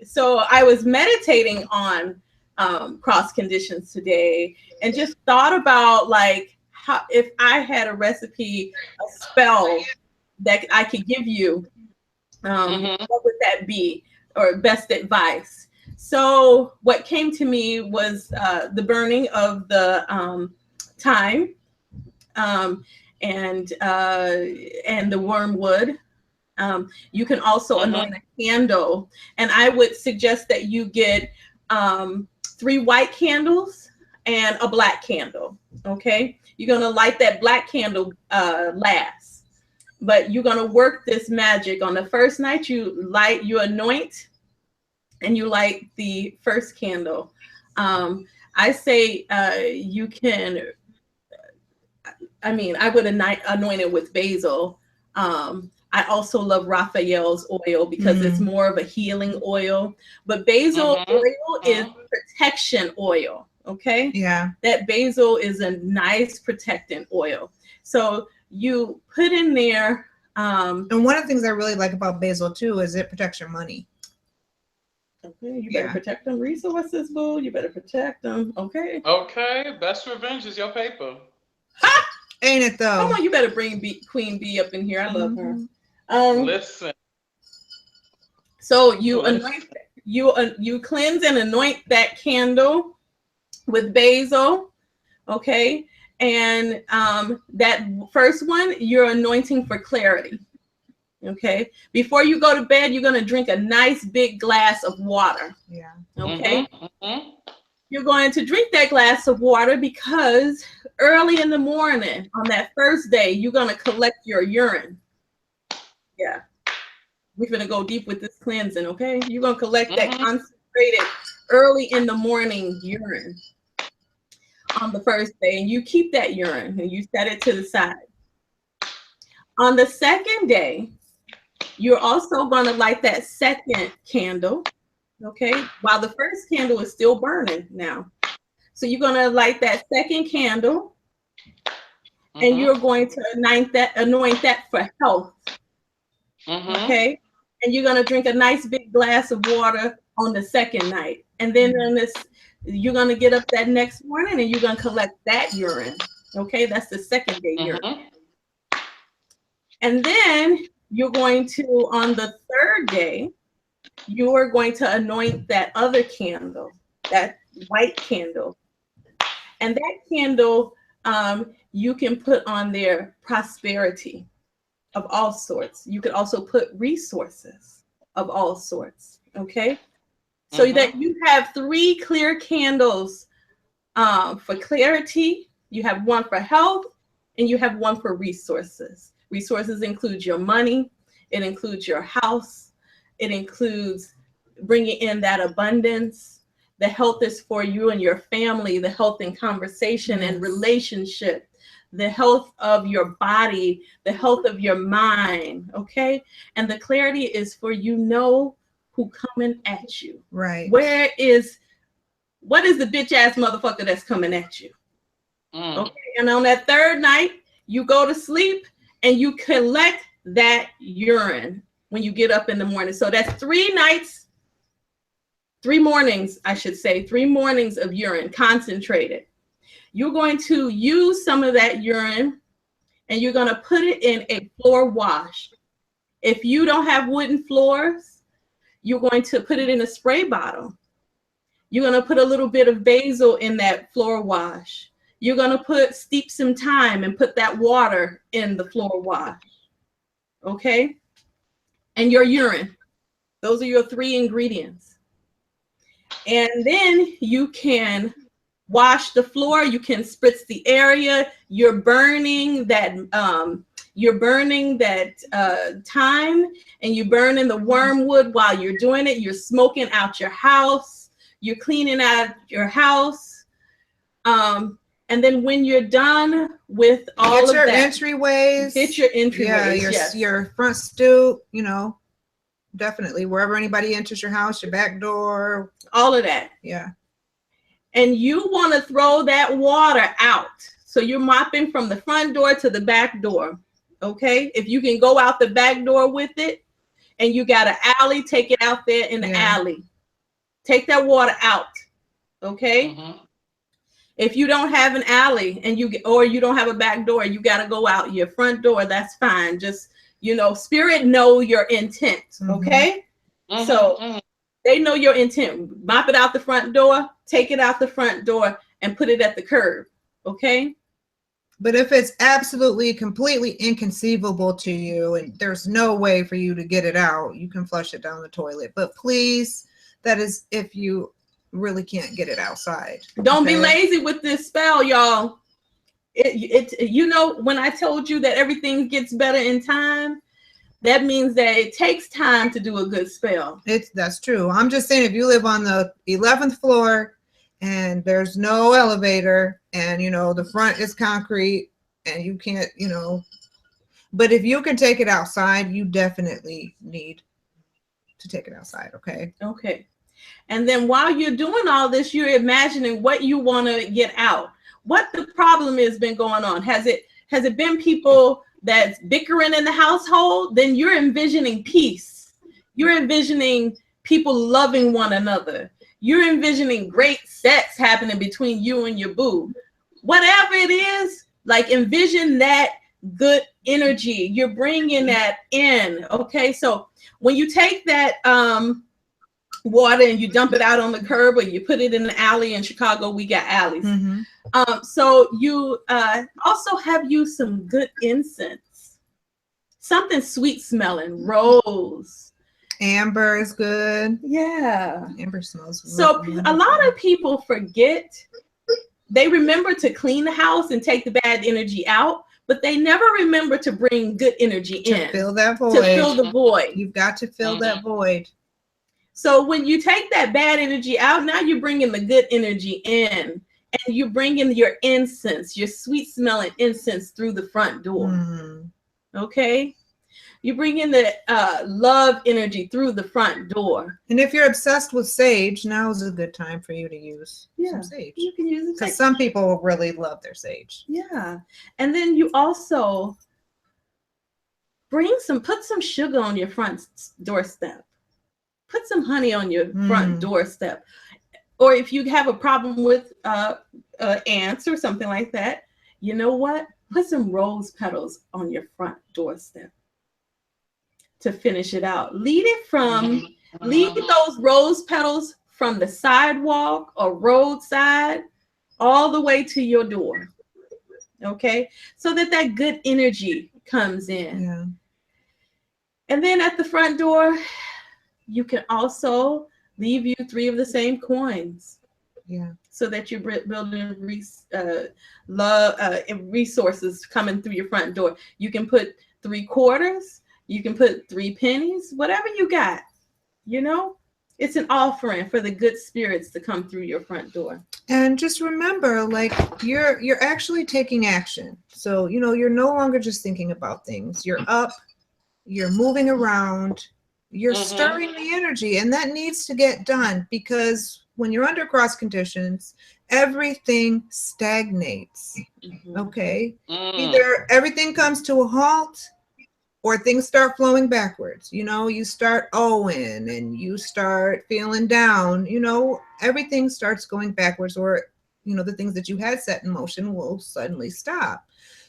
so I was meditating on cross conditions today and just thought about like how if I had a recipe, a spell that I could give you, what would that be? Or best advice. So what came to me was the burning of the thyme and the wormwood. You can also anoint a candle, and I would suggest that you get 3 white candles and a black candle. Okay, you're gonna light that black candle last. But you're gonna work this magic on the first night. You anoint, and you light the first candle. I say you can. I mean, I would anoint it with basil. I also love Raphael's oil because it's more of a healing oil. But basil oil is protection oil. Okay. Yeah. That basil is a nice protectant oil. So you put in there And one of the things I really like about basil too is it protects your money. Okay, you better protect them resources, boo. You better protect them. Okay. Okay, best revenge is your paper. Ha! Ain't it though? Come on, you better bring Queen Bee up in here. I love her. Listen. So you anoint, you cleanse and anoint that candle with basil, okay? And that first one, you're anointing for clarity, okay? Before you go to bed, you're gonna drink a nice big glass of water. Yeah. Okay. You're going to drink that glass of water because early in the morning on that first day, you're gonna collect your urine. Yeah. We're gonna go deep with this cleansing, okay? You're gonna collect that concentrated early in the morning urine on the first day, and you keep that urine and you set it to the side. On the second day, you're also gonna light that second candle, okay? While the first candle is still burning now. So you're gonna light that second candle, and you're going to anoint that for health, okay? And you're gonna drink a nice big glass of water on the second night. And then you're gonna get up that next morning and you're gonna collect that urine. Okay, that's the second day urine. And then you're going to, on the third day, you are going to anoint that other candle, that white candle. And that candle, you can put on there prosperity of all sorts. You could also put resources of all sorts, okay? So that you have 3 clear candles for clarity, you have one for health, and you have one for resources. Resources include your money, it includes your house, it includes bringing in that abundance. The health is for you and your family, the health in conversation and relationship, the health of your body, the health of your mind, okay? And the clarity is for you know who coming at you. Right. What is the bitch ass motherfucker that's coming at you? Okay, and on that third night, you go to sleep and you collect that urine when you get up in the morning. So that's 3 mornings, I should say, 3 mornings of urine concentrated. You're going to use some of that urine and you're going to put it in a floor wash. If you don't have wooden floors, you're going to put it in a spray bottle. You're going to put a little bit of basil in that floor wash. You're going to steep some thyme and put that water in the floor wash. Okay? And your urine. Those are your 3 ingredients. And then you can wash the floor, you can spritz the area, you're burning that thyme, and you're burning the wormwood while you're doing it. You're smoking out your house, you're cleaning out your house. And then when you're done with all of that, entryways. Get your entryways. Yeah, your front stoop, you know, definitely wherever anybody enters your house, your back door, all of that. Yeah. And you want to throw that water out. So you're mopping from the front door to the back door. Okay. If you can go out the back door with it and you got an alley, take it out there in the alley. Take that water out. Okay. If you don't have an alley and you don't have a back door, you got to go out your front door. That's fine. Just, you know, spirit know your intent. Okay. So they know your intent. Mop it out the front door, take it out the front door and put it at the curb. Okay. But if it's absolutely, completely inconceivable to you and there's no way for you to get it out, you can flush it down the toilet. But please, that is if you really can't get it outside. Don't be lazy with this spell, y'all. You know, when I told you that everything gets better in time, that means that it takes time to do a good spell. That's true. I'm just saying, if you live on the 11th floor and there's no elevator and, you know, the front is concrete and you can't, you know, but if you can take it outside, you definitely need to take it outside. Okay. Okay. And then while you're doing all this, you're imagining what you want to get out. What the problem has been going on. Has it been people that's bickering in the household, then you're envisioning peace. You're envisioning people loving one another. You're envisioning great sex happening between you and your boo. Whatever it is, like envision that good energy. You're bringing that in. Okay, so when you take that water and you dump it out on the curb, or you put it in the alley. In Chicago, we got alleys. So you also have used some good incense, something sweet smelling, rose. Amber is good. Yeah. Amber smells So a lot of people forget. They remember to clean the house and take the bad energy out, but they never remember to bring good energy in. To fill that void. To fill the void. You've got to fill that void. So when you take that bad energy out, now you're bringing the good energy in. And you bring in your incense, your sweet smelling incense through the front door. Okay? You bring in the love energy through the front door. And if you're obsessed with sage, now is a good time for you to use some sage. You can use it. Because some people really love their sage. Yeah. And then you also put some sugar on your front doorstep. Put some honey on your front doorstep. Or if you have a problem with ants or something like that, you know what? Put some rose petals on your front doorstep to finish it out. Lead those rose petals from the sidewalk or roadside all the way to your door. Okay? So that good energy comes in. Yeah. And then at the front door, you can also leave you 3 of the same coins. Yeah. So that you're building resources coming through your front door. You can put 3 quarters. You can put 3 pennies. Whatever you got. You know, it's an offering for the good spirits to come through your front door. And just remember, like you're actually taking action. So you know you're no longer just thinking about things. You're up. You're moving around. You're stirring the energy, and that needs to get done because when you're under cross conditions, everything stagnates. Okay? Either everything comes to a halt or things start flowing backwards. You know, you start owing and you start feeling down. You know, everything starts going backwards, or, you know, the things that you had set in motion will suddenly stop.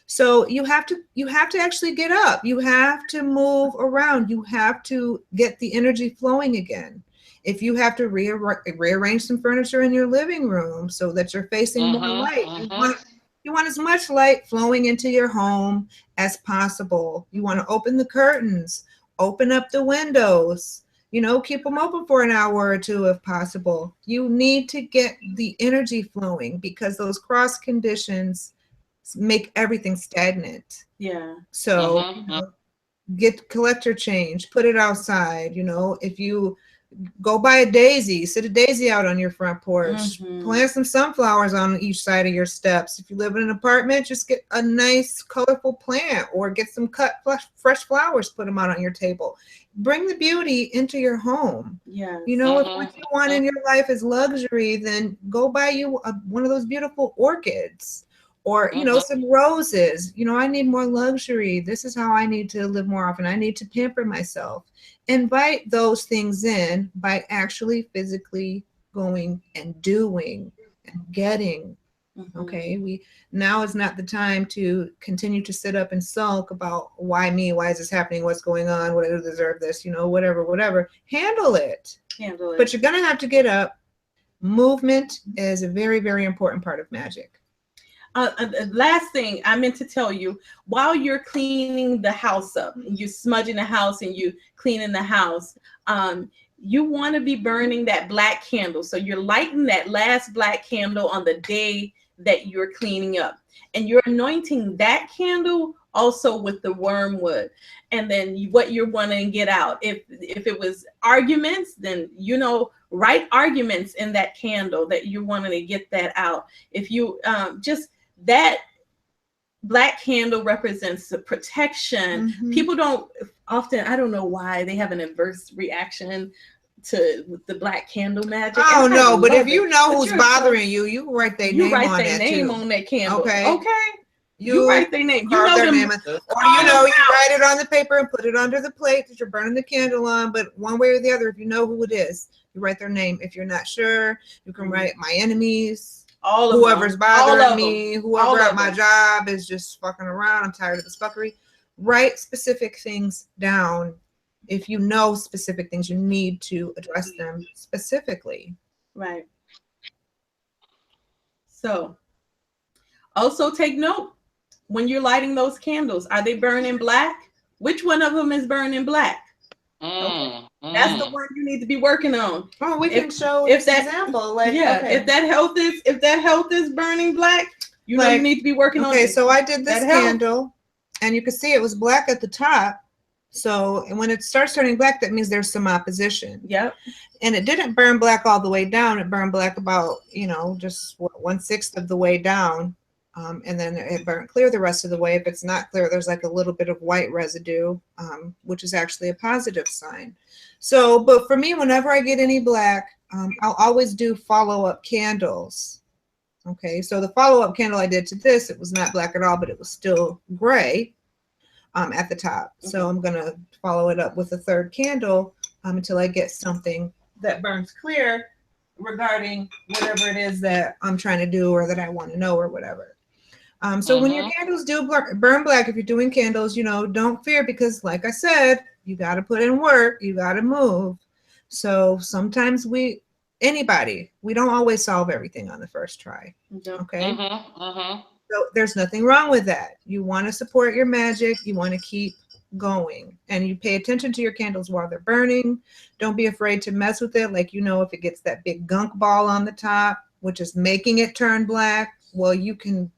So you have to actually get up. You have to move around. You have to get the energy flowing again. If you have to rearrange some furniture in your living room so that you're facing more light, you want as much light flowing into your home as possible. You want to open the curtains, open up the windows, you know, keep them open for an hour or 2 if possible. You need to get the energy flowing because those cross conditions make everything stagnant. Yeah. So collect your change, put it outside. You know, if you go buy a daisy, sit a daisy out on your front porch, plant some sunflowers on each side of your steps. If you live in an apartment, just get a nice colorful plant or get some cut fresh flowers, put them out on your table. Bring the beauty into your home. Yeah. You know, if what you want in your life is luxury, then go buy you one of those beautiful orchids. Or, you know, some roses. You know, I need more luxury. This is how I need to live more often. I need to pamper myself. Invite those things in by actually physically going and doing and getting. Okay, now is not the time to continue to sit up and sulk about why me, why is this happening, what's going on, what I deserve this, you know, whatever. Handle it. But you're gonna have to get up. Movement is a very, very important part of magic. Last thing I meant to tell you, while you're cleaning the house up, you're smudging the house and you cleaning the house, you want to be burning that black candle. So you're lighting that last black candle on the day that you're cleaning up. And you're anointing that candle also with the wormwood. And then what you're wanting to get out. If it was arguments, then, you know, write arguments in that candle that you're wanting to get that out. If you that black candle represents the protection. People don't often, I don't know why, they have an adverse reaction to the black candle magic. Oh no, but if you know who's bothering you, you write their name on that too. On that candle. Okay. You write their name. You carve know their them. name, or you write it on the paper and put it under the plate that you're burning the candle on. But one way or the other, if you know who it is, you write their name. If you're not sure, you can write my enemies, all of whoever's them. bothering me, whoever at my them. job is just fucking around. I'm tired of this fuckery. Write specific things down. If you know specific things, you need to address them specifically. Right. So, also take note when you're lighting those candles. Are they burning black? Which one of them is burning black? Okay. That's the one you need to be working on. Oh, we can show if that example. Like, yeah, okay. if that health is burning black, you know you need to be working on it. Okay, so I did this candle, and you can see it was black at the top. So when it starts turning black, that means there's some opposition. Yep. And it didn't burn black all the way down. It burned black about, just 1/6 of the way down. And then it burnt clear the rest of the way. If it's not clear, there's like a little bit of white residue, which is actually a positive sign. So, but for me, whenever I get any black, I'll always do follow-up candles. Okay, so the follow-up candle I did to this, it was not black at all, but it was still gray at the top. Okay. So I'm going to follow it up with a third candle until I get something that burns clear regarding whatever it is that I'm trying to do or that I want to know or whatever. So when your candles do burn black, if you're doing candles, don't fear, because like I said, you got to put in work, you got to move. So sometimes we don't always solve everything on the first try. Okay. So there's nothing wrong with that. You want to support your magic. You want to keep going, and you pay attention to your candles while they're burning. Don't be afraid to mess with it. Like, if it gets that big gunk ball on the top, which is making it turn black, well, you can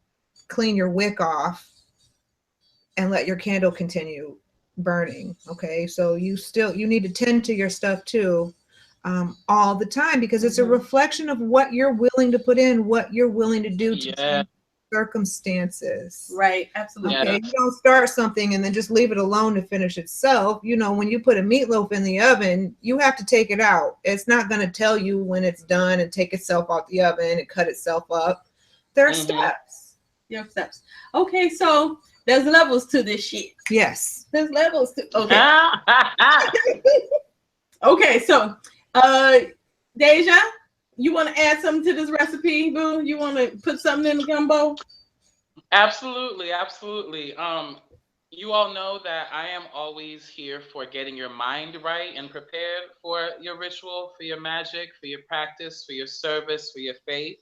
clean your wick off and let your candle continue burning. Okay. So you need to tend to your stuff too, all the time, because it's a reflection of what you're willing to put in, what you're willing to do to change circumstances. Right. Absolutely. Okay. You don't start something and then just leave it alone to finish itself. When you put a meatloaf in the oven, you have to take it out. It's not going to tell you when it's done and take itself out the oven and cut itself up. There are steps. There are steps. Okay. So there's levels to this shit. Yes. There's levels to. Okay. Okay. So, Déjà, you want to add something to this recipe, boo? You want to put something in the gumbo? Absolutely. You all know that I am always here for getting your mind right and prepared for your ritual, for your magic, for your practice, for your service, for your faith.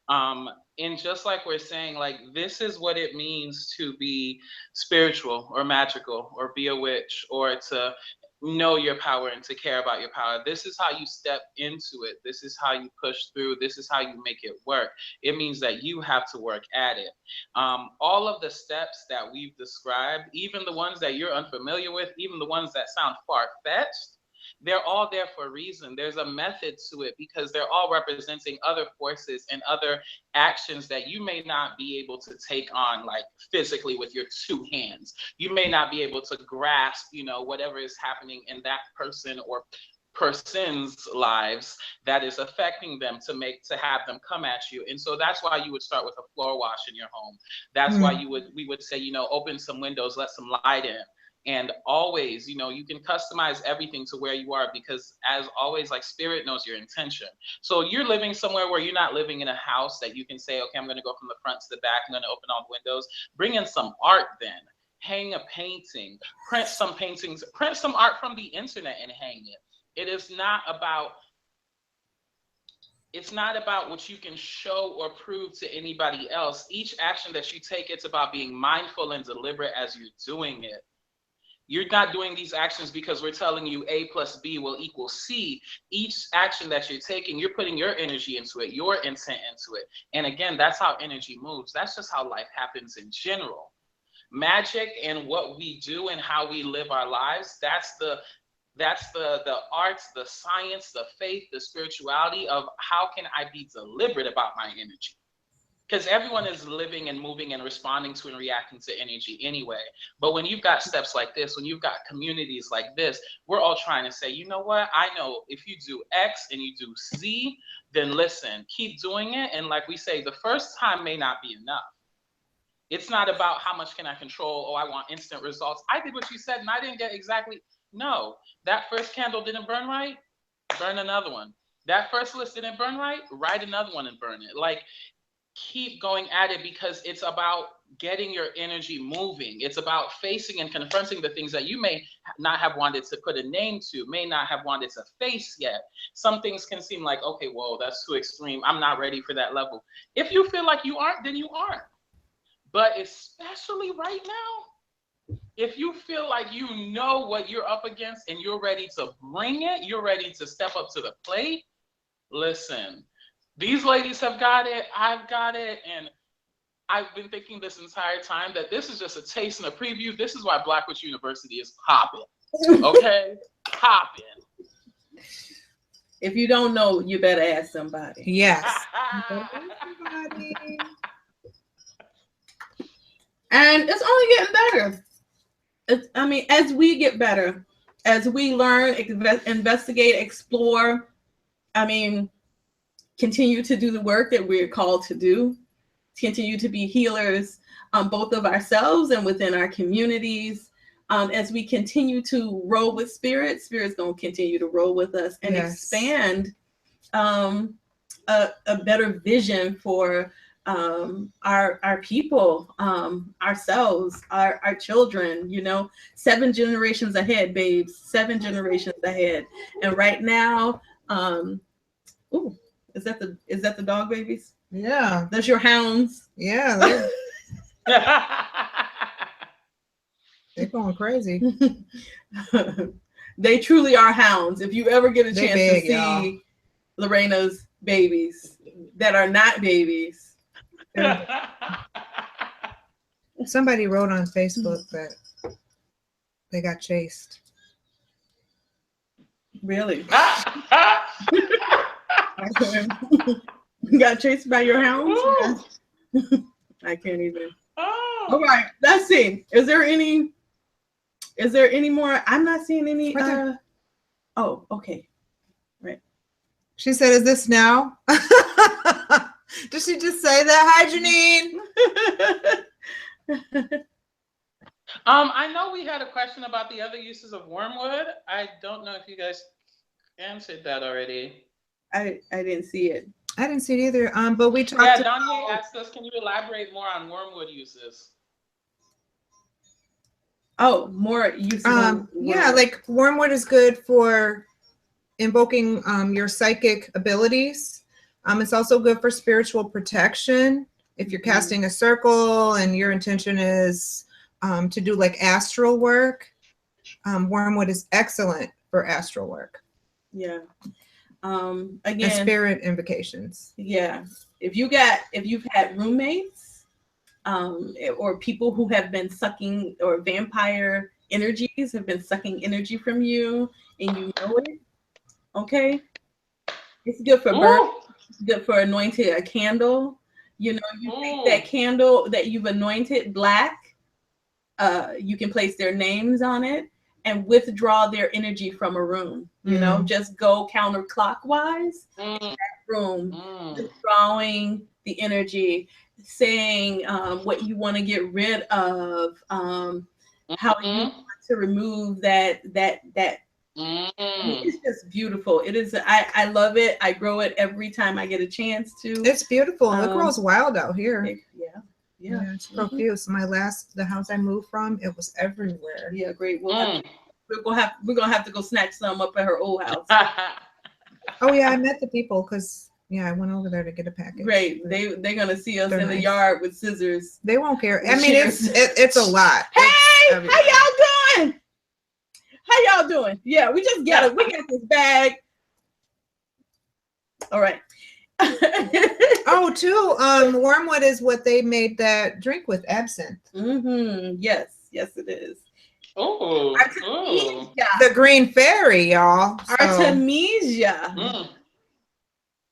And just like we're saying, like, this is what it means to be spiritual or magical or be a witch or to know your power and to care about your power. This is how you step into it. This is how you push through. This is how you make it work. It means that you have to work at it. All of the steps that we've described, even the ones that you're unfamiliar with, even the ones that sound far-fetched, they're all there for a reason. There's a method to it because they're all representing other forces and other actions that you may not be able to take on, like physically with your two hands. You may not be able to grasp, whatever is happening in that person or person's lives that is affecting them to have them come at you. And so that's why you would start with a floor wash in your home. That's why we would say, open some windows, let some light in. And always, you can customize everything to where you are, because as always, like, spirit knows your intention. So you're living somewhere where you're not living in a house that you can say, okay, I'm going to go from the front to the back. I'm going to open all the windows. Bring in some art then. Hang a painting, print some paintings, print some art from the internet and hang it. It's not about what you can show or prove to anybody else. Each action that you take, it's about being mindful and deliberate as you're doing it. You're not doing these actions because we're telling you A plus B will equal C. Each action that you're taking, you're putting your energy into it, your intent into it. And again, that's how energy moves. That's just how life happens in general. Magic and what we do and how we live our lives, that's the arts, the science, the faith, the spirituality of how can I be deliberate about my energy? Because everyone is living and moving and responding to and reacting to energy anyway. But when you've got steps like this, when you've got communities like this, we're all trying to say, you know what? I know if you do X and you do Z, then listen, keep doing it. And like we say, the first time may not be enough. It's not about how much can I control. Oh, I want instant results. I did what you said and I didn't get exactly. No, that first candle didn't burn right. Burn another one. That first list didn't burn right. Write another one and burn it. Like, keep going at it, because it's about getting your energy moving. It's about facing and confronting the things that you may not have wanted to put a name to, may not have wanted to face yet. Some things can seem like, okay, whoa, that's too extreme. I'm not ready for that level. If you feel like you aren't, then you aren't. But especially right now, if you feel like you know what you're up against and you're ready to bring it, you're ready to step up to the plate, listen. These ladies have got it, I've got it, and I've been thinking this entire time that this is just a taste and a preview. This is why Blackwood University is popping, okay? Popping. If you don't know, you better ask somebody. Yes. And it's only getting better. I mean, as we get better, as we learn, investigate, explore, I mean, continue to do the work that we're called to do, continue to be healers, both of ourselves and within our communities. As we continue to roll with Spirit's going to continue to roll with us and expand a better vision for our people, ourselves, our children, 7 generations ahead, babes, 7 generations ahead. And right now, ooh, is that the dog babies? Yeah. That's your hounds? Yeah. They're going crazy. They truly are hounds. If you ever get a chance to see y'all. Lorena's babies that are not babies. Somebody wrote on Facebook that they got chased. Really? You got chased by your hounds? I can't even. Oh. All right, let's see. Is there any more? I'm not seeing any. Oh, okay. Right. She said, "Is this now?" Did she just say that? Hi, Janine. I know we had a question about the other uses of wormwood. I don't know if you guys answered that already. I didn't see it. I didn't see it either. But we talked. Yeah, Danye asked us, can you elaborate more on wormwood uses? Oh, more uses. Yeah, like wormwood is good for invoking your psychic abilities. It's also good for spiritual protection. If you're casting a circle and your intention is to do like astral work, wormwood is excellent for astral work. Yeah. And Again, spirit invocations. Yeah. If you've had roommates, or people who have been sucking, or vampire energies have been sucking energy from you and you know it, okay? It's good for burn. It's good for anointing a candle. You take that candle that you've anointed black, you can place their names on it and withdraw their energy from a room. Just go counterclockwise in that room, withdrawing the energy, saying what you want to get rid of, how you want to remove that. It's just beautiful. It is. I love it. I grow it every time I get a chance to. It's beautiful. It grows wild out here. Yeah, it's profuse. The house I moved from, it was everywhere. Yeah, great. We're gonna have to go snatch some up at her old house. Oh yeah, I met the people because I went over there to get a package. Great. They're gonna see us in the yard with scissors. They won't care. I mean, it's a lot. Hey, how y'all doing? How y'all doing? Yeah, we just got it. We got this bag. All right. Oh, too. Wormwood is what they made that drink with, absinthe. Yes, it is. Oh, the green fairy, y'all. Artemisia.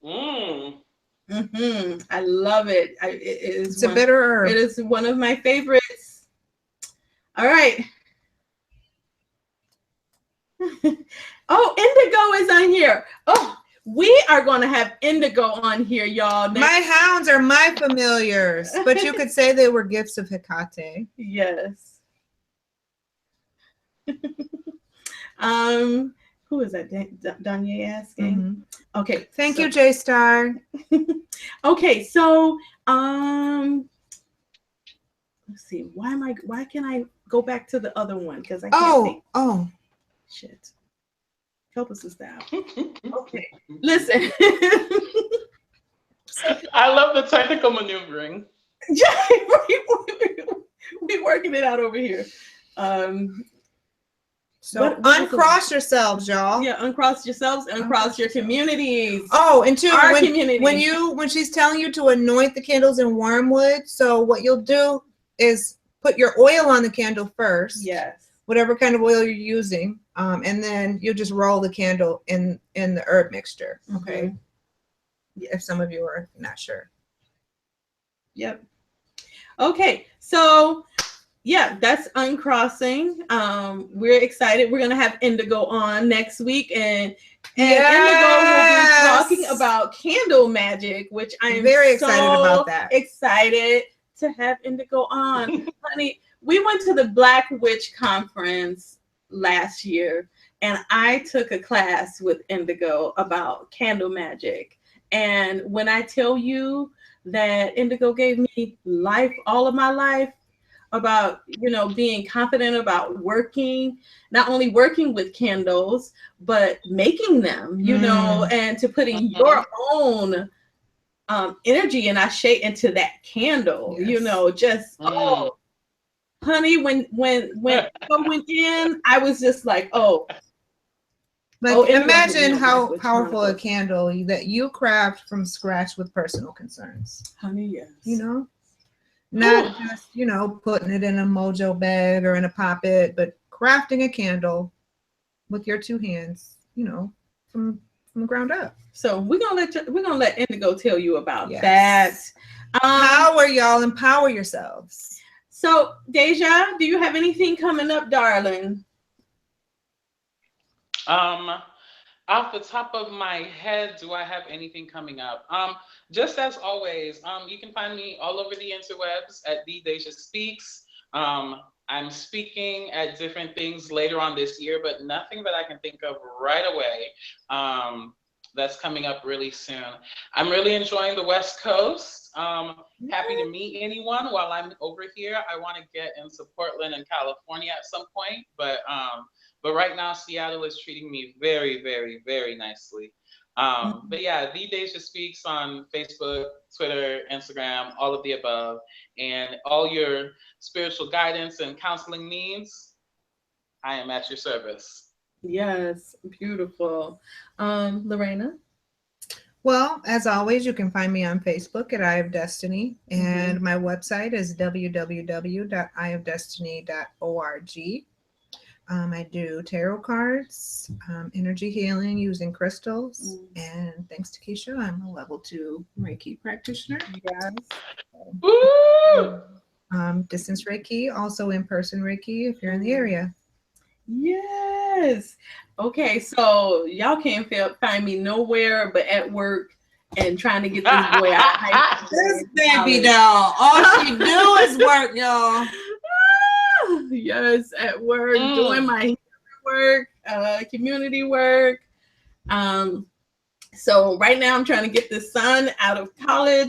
I love it. It's a bitter herb. It is one of my favorites. All right. Oh, indigo is on here. Oh, we are going to have Indigo on here, y'all. My hounds are my familiars, but you could say they were gifts of Hecate. Yes. Who is that? Danya asking. Mm-hmm. Okay. Thank you, J Star. Okay, so let's see. Why can't I go back to the other one? Because I can't think. Oh. Shit. Help us with that. Okay. Listen. I love the technical maneuvering. We're working it out over here. So uncross yourselves, y'all. Yeah, uncross yourselves, uncross your communities. Oh, and two, community. when she's telling you to anoint the candles in wormwood, so what you'll do is put your oil on the candle first. Yes. Whatever kind of oil you're using, and then you just roll the candle in the herb mixture. Okay. Mm-hmm. If some of you are not sure. Yep. Okay, so yeah, that's uncrossing. We're excited. We're gonna have Indigo on next week, and yes! Indigo will be talking about candle magic, which I am very excited about that. Excited to have Indigo on, honey. We went to the Black Witch Conference last year, and I took a class with Indigo about candle magic. And when I tell you that Indigo gave me life, all of my life, about, being confident about not only working with candles, but making them, and to putting your own energy and ashe into that candle, yes. Honey, when I went in, I was just like, imagine how powerful a candle that you craft from scratch with personal concerns. Honey, yes. Not just, putting it in a mojo bag or in a poppet, but crafting a candle with your two hands, from the ground up. So we're gonna let Indigo tell you about that. Power, y'all, empower yourselves. So, Déjà, do you have anything coming up, darling? Off the top of my head, do I have anything coming up? Just as always, you can find me all over the interwebs at Déjà Speaks. I'm speaking at different things later on this year, but nothing that I can think of right away. That's coming up really soon. I'm really enjoying the West Coast. Happy to meet anyone while I'm over here. I want to get into Portland and California at some point, but right now Seattle is treating me very, very, very nicely. But yeah, The Déjà Speaks on Facebook, Twitter, Instagram, all of the above, and all your spiritual guidance and counseling needs, I am at your service. Yes, beautiful. Lorena? Well, as always, you can find me on Facebook at Eye of Destiny, and my website is www.eyeofdestiny.org. I do tarot cards, energy healing using crystals, and thanks to Keisha, I'm a level 2 Reiki practitioner. Yes. Woo! Distance Reiki, also in-person Reiki if you're in the area. Yes. Okay, so y'all can't find me nowhere but at work and trying to get this boy out. This baby doll, all she do is work, y'all. Yes, at work, doing my work, community work. So right now I'm trying to get this son out of high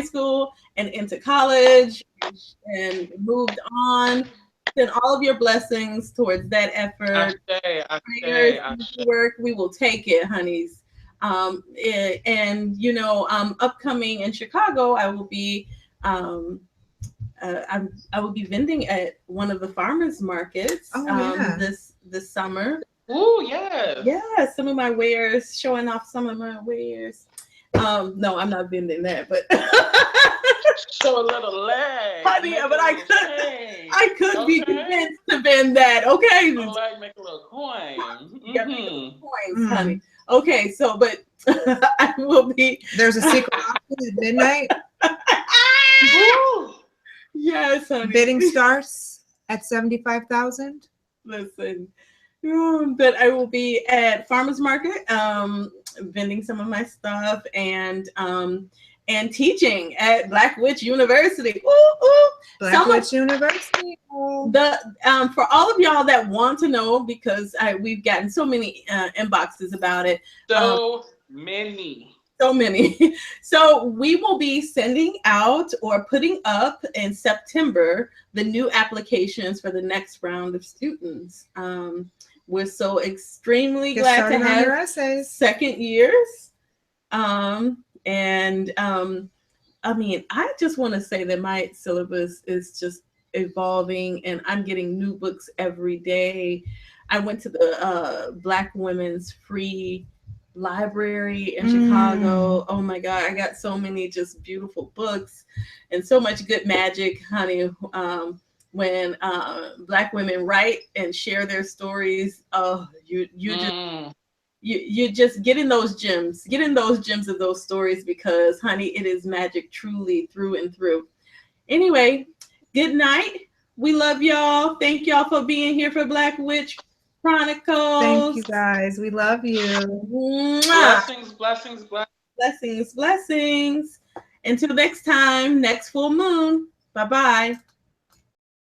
school and into college and moved on. Send all of your blessings towards that effort. Work, we will take it, honeys. Upcoming in Chicago, I will be I will be vending at one of the farmers markets this summer. Oh yeah. Yeah, some of my wares, showing off some of my wares. No, I'm not vending that, but show a little leg. Honey, but I could be convinced to vend that. Okay. Make a little coin. Coins, honey. Okay, so but I will be. There's a secret auction at midnight. Yes, honey. Bidding starts at 75,000. Listen, but I will be at farmers market vending some of my stuff and teaching at Black Witch University. Ooh, ooh. Black Witch University. For all of y'all that want to know, because we've gotten so many inboxes about it. So many. So we will be sending out or putting up in September the new applications for the next round of students. We're so extremely glad to have second years. I mean, I just want to say that my syllabus is just evolving and I'm getting new books every day. I went to the Black Women's Free Library in Chicago. Oh my God, I got so many just beautiful books and so much good magic, honey. When Black women write and share their stories, oh, you're just getting those gems of those stories because, honey, it is magic truly through and through. Anyway, good night. We love y'all. Thank y'all for being here for Black Witch Chronicles. Thank you guys. We love you. Blessings, blessings, blessings. Blessings, blessings. Until next time, next full moon. Bye-bye.